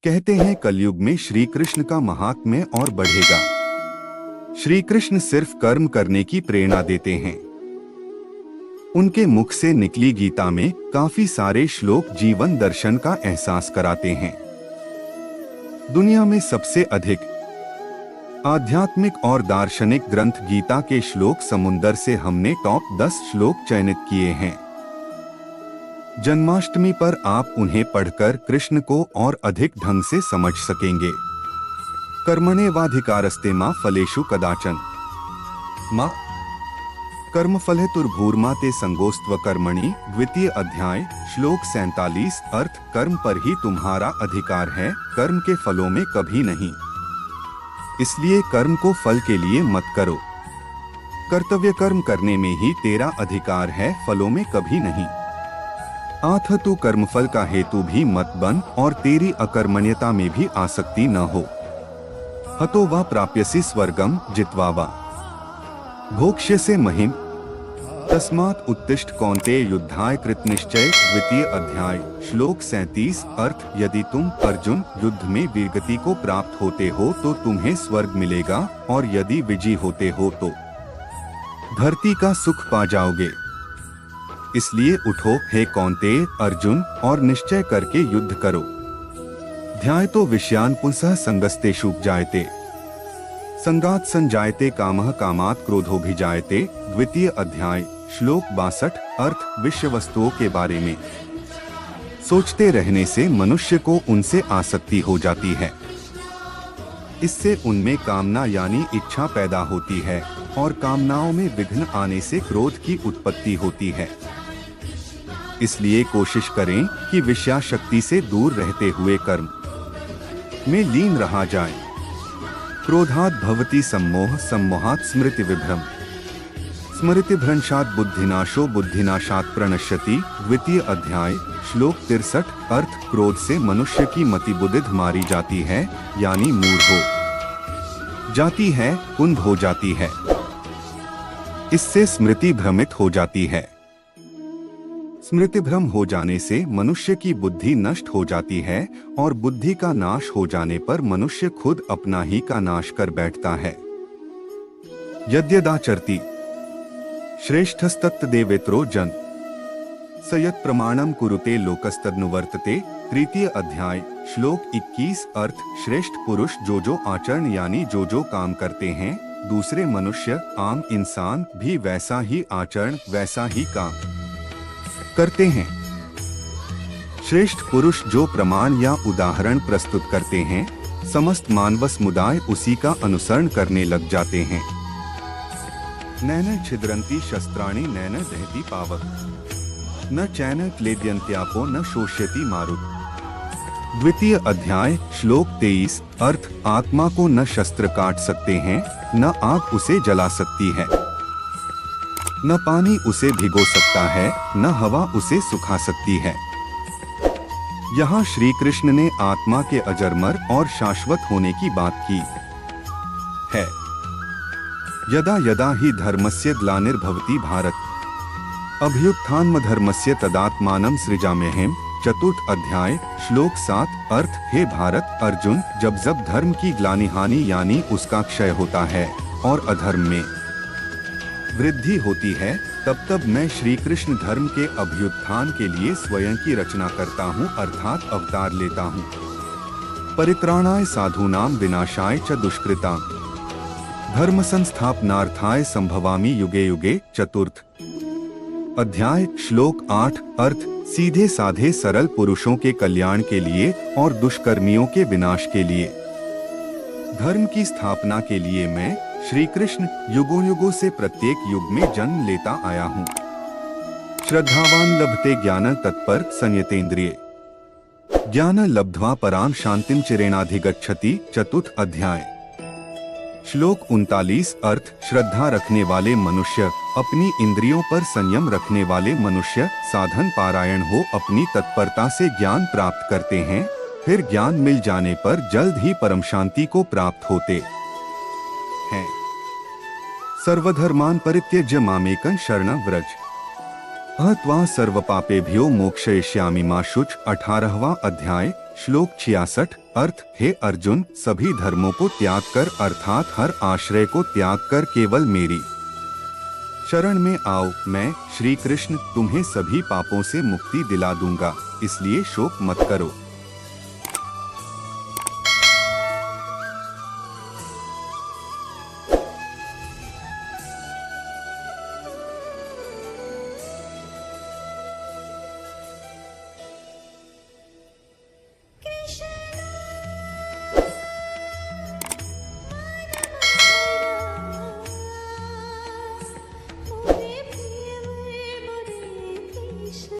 कहते हैं कलयुग में श्री कृष्ण का महात्म्य और बढ़ेगा। श्री कृष्ण सिर्फ कर्म करने की प्रेरणा देते हैं। उनके मुख से निकली गीता में काफी सारे श्लोक जीवन दर्शन का एहसास कराते हैं। दुनिया में सबसे अधिक आध्यात्मिक और दार्शनिक ग्रंथ गीता के श्लोक समुंदर से हमने टॉप 10 श्लोक चयनित किए हैं। जन्माष्टमी पर आप उन्हें पढ़कर कृष्ण को और अधिक ढंग से समझ सकेंगे। कर्मण्येवाधिकारस्ते मा फलेषु कदाचन मा कर्मफलेतुर्भूर्मा ते संगोस्त्व कर्मणि। द्वितीय अध्याय श्लोक 47। अर्थ कर्म पर ही तुम्हारा अधिकार है, कर्म के फलों में कभी नहीं। इसलिए कर्म को फल के लिए मत करो। कर्तव्य कर्म करने में ही तेरा अधिकार है, फलों में कभी नहीं। आथ तू कर्मफल का हेतु भी मत बन और तेरी अकर्मण्यता में भी आसक्ति न हो। हतो वा प्राप्यसि स्वर्गम जित्वा वा भोक्ष्यसे महिम। तस्मात् उत्तिष्ठ कौन्तेय युद्धाय कृतनिश्चय। द्वितीय अध्याय श्लोक 37। अर्थ यदि तुम अर्जुन युद्ध में वीरगति को प्राप्त होते हो तो तुम्हें स्वर्ग मिलेगा, और यदि विजयी होते हो तो धरती का सुख पा जाओगे। इसलिए उठो हे कौन्तेय अर्जुन, और निश्चय करके युद्ध करो। ध्यायतो विषयान् पुंसः संगस्तेषु जायते संगात् संजायते कामः कामात् क्रोधोऽभिजायते। द्वितीय अध्याय श्लोक 62। अर्थ विषय वस्तुओं के बारे में सोचते रहने से मनुष्य को उनसे आसक्ति हो जाती है। इससे उनमें कामना यानी इच्छा पैदा होती है, और कामनाओं में विघ्न आने से क्रोध की उत्पत्ति होती है। इसलिए कोशिश करें कि विषयाशक्ति से दूर रहते हुए कर्म में लीन रहा जाए। क्रोधात् भवति सम्मोह, सम्मोहात् स्मृति विभ्रम, स्मृति भ्रंशात् बुद्धिनाशो, बुद्धिनाशात् प्रणश्यति। द्वितीय अध्याय श्लोक 63। अर्थ क्रोध से मनुष्य की मति बुद्ध मारी जाती है, यानी मूढ़ हो जाती है, कुंद हो जाती है। इससे स्मृति भ्रमित हो जाती है। स्मृति भ्रम हो जाने से मनुष्य की बुद्धि नष्ट हो जाती है, और बुद्धि का नाश हो जाने पर मनुष्य खुद अपना ही का नाश कर बैठता है। यद्यदाचरति श्रेष्ठस्तत्तदेवेत्रो जन स यत् प्रमाणम कुरुते लोकस्तदनुवर्तते। तृतीय अध्याय श्लोक 21। अर्थ श्रेष्ठ पुरुष जो जो आचरण यानी जो जो काम करते हैं, दूसरे मनुष्य आम इंसान भी वैसा ही आचरण वैसा ही काम करते हैं। श्रेष्ठ पुरुष जो प्रमाण या उदाहरण प्रस्तुत करते हैं, समस्त मानव समुदाय उसी का अनुसरण करने लग जाते हैं। नैन छिद्रन्ति शस्त्राणि नैन दहति पावक, न चैन क्लेद्यन्त्यापो न शोष्यति मारुत। द्वितीय अध्याय श्लोक 23। अर्थ आत्मा को न शस्त्र काट सकते हैं, न आग उसे जला सकती है, न पानी उसे भिगो सकता है, न हवा उसे सुखा सकती है। यहाँ श्री कृष्ण ने आत्मा के अजरमर और शाश्वत होने की बात की है। यदा यदा ही धर्मस्य ग्लानिर्भवति भारत, अभ्युत्थानमधर्मस्य तदात्मानं सृजाम्यहम्। चतुर्थ अध्याय श्लोक 7। अर्थ हे भारत अर्जुन, जब जब धर्म की ग्लानि हानि यानी उसका क्षय होता है और अधर्म में वृद्धि होती है, तब तब मैं श्री कृष्ण धर्म के अभ्युत्थान के लिए स्वयं की रचना करता हूँ, अर्थात अवतार लेता हूँ। परित्राणाय साधूनां विनाशाय च दुष्कृतां, धर्म संस्थापनार्थाय संभवामि युगे युगे। चतुर्थ अध्याय श्लोक 8। अर्थ सीधे साधे सरल पुरुषों के कल्याण के लिए और दुष्कर्मियों के विनाश के लिए, धर्म की स्थापना के लिए मैं श्री कृष्ण युगों युगों से प्रत्येक युग में जन्म लेता आया हूँ। श्रद्धावान लभते ज्ञान तत्पर संयतेन्द्रिये, ज्ञान लब्ध्वा पराम शांतिम चिरेणाधिगच्छति। चतुर्थ अध्याय श्लोक 39। अर्थ श्रद्धा रखने वाले मनुष्य, अपनी इंद्रियों पर संयम रखने वाले मनुष्य साधन पारायण हो अपनी तत्परता से ज्ञान प्राप्त करते हैं, फिर ज्ञान मिल जाने पर जल्द ही परम शांति को प्राप्त होते हैं। सर्वधर्मान् परित्यज्य मामेकं शरणं व्रज, अहत्वा सर्व पापेभ्यो मोक्षयिष्यामि मा शुच। 18वां अध्याय श्लोक 66 अर्थ, हे अर्जुन, सभी धर्मों को त्याग कर अर्थात हर आश्रय को त्याग कर केवल मेरी शरण में आओ। मैं श्री कृष्ण तुम्हें सभी पापों से मुक्ति दिला दूंगा, इसलिए शोक मत करो।